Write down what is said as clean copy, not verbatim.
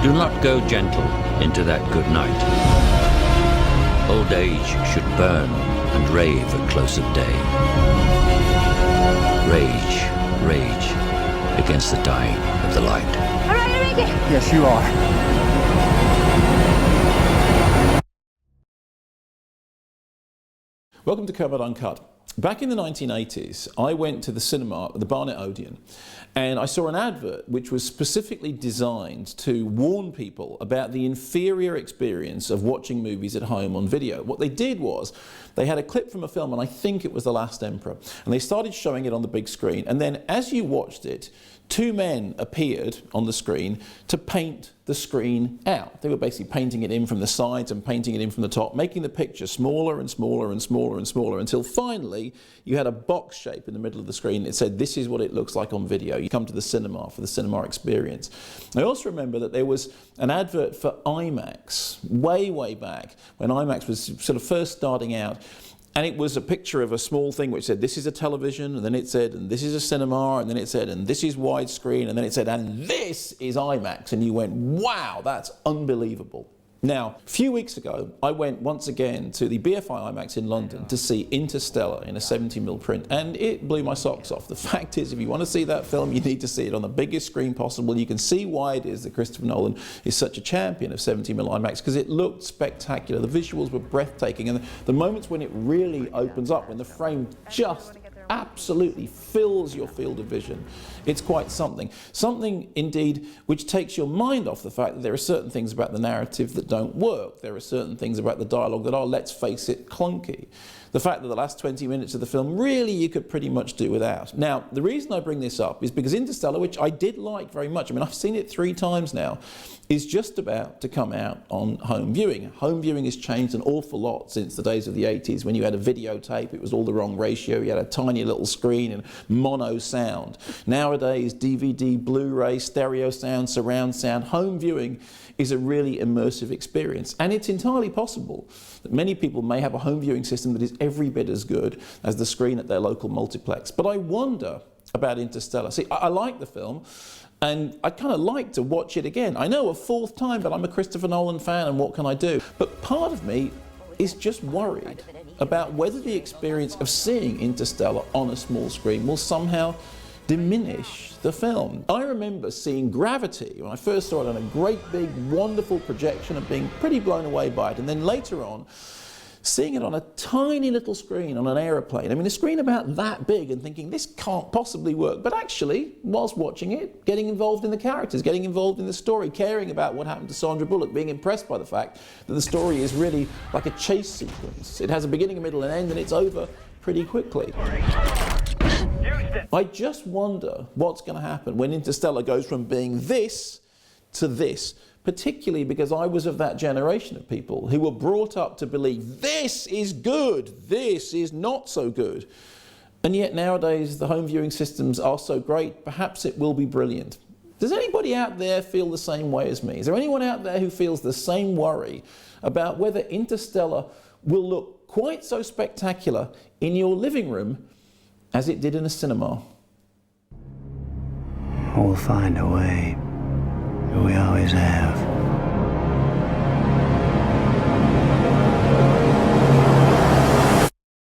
Do not go gentle into that good night. Old age should burn and rave at close of day. Rage, rage against the dying of the light. All right, Enrique. Yes, you are. Welcome to Kermode Uncut. Back in the 1980s, I went to the cinema, the Barnet Odeon, and I saw an advert which was specifically designed to warn people about the inferior experience of watching movies at home on video. What they did was, they had a clip from a film, and I think it was The Last Emperor, and they started showing it on the big screen, and then as you watched it, two men appeared on the screen to paint the screen out. They were basically painting it in from the sides and painting it in from the top, making the picture smaller and smaller and smaller and smaller until finally you had a box shape in the middle of the screen that said, this is what it looks like on video. You come to the cinema for the cinema experience. I also remember that there was an advert for IMAX way, way back when IMAX was sort of first starting out. And it was a picture of a small thing which said, this is a television, and then it said, and this is a cinema, and then it said, and this is widescreen, and then it said, and this is IMAX. And you went, wow, that's unbelievable. Now, a few weeks ago, I went once again to the BFI IMAX in London to see Interstellar in a 70mm print, and it blew my socks off. The fact is, if you want to see that film, you need to see it on the biggest screen possible. You can see why it is that Christopher Nolan is such a champion of 70mm IMAX, because it looked spectacular. The visuals were breathtaking, and the moments when it really opens up, when the frame just absolutely fills your field of vision, it's quite something. Something, indeed, which takes your mind off the fact that there are certain things about the narrative that don't work. There are certain things about the dialogue that are, let's face it, clunky. The fact that the last 20 minutes of the film, really, you could pretty much do without. Now, the reason I bring this up is because Interstellar, which I did like very much, I mean, I've seen it 3 times now, is just about to come out on home viewing. Home viewing has changed an awful lot since the days of the 80s when you had a videotape, it was all the wrong ratio, you had a tiny little screen and mono sound. Nowadays, DVD, Blu-ray, stereo sound, surround sound, home viewing is a really immersive experience. And it's entirely possible that many people may have a home viewing system that is every bit as good as the screen at their local multiplex. But I wonder about Interstellar. See, I like the film, and I'd kind of like to watch it again. I know, a 4th time, but I'm a Christopher Nolan fan, and what can I do? But part of me is just worried about whether the experience of seeing Interstellar on a small screen will somehow diminish the film. I remember seeing Gravity when I first saw it on a great big wonderful projection and being pretty blown away by it, and then later on seeing it on a tiny little screen on an aeroplane. I mean, a screen about that big, and thinking this can't possibly work, but actually whilst watching it, getting involved in the characters, getting involved in the story, caring about what happened to Sandra Bullock, being impressed by the fact that the story is really like a chase sequence. It has a beginning, a middle and end, and it's over pretty quickly. I just wonder what's going to happen when Interstellar goes from being this to this, particularly because I was of that generation of people who were brought up to believe this is good, this is not so good. And yet nowadays the home viewing systems are so great, perhaps it will be brilliant. Does anybody out there feel the same way as me? Is there anyone out there who feels the same worry about whether Interstellar will look quite so spectacular in your living room as it did in a cinema? We'll find a way. We always have.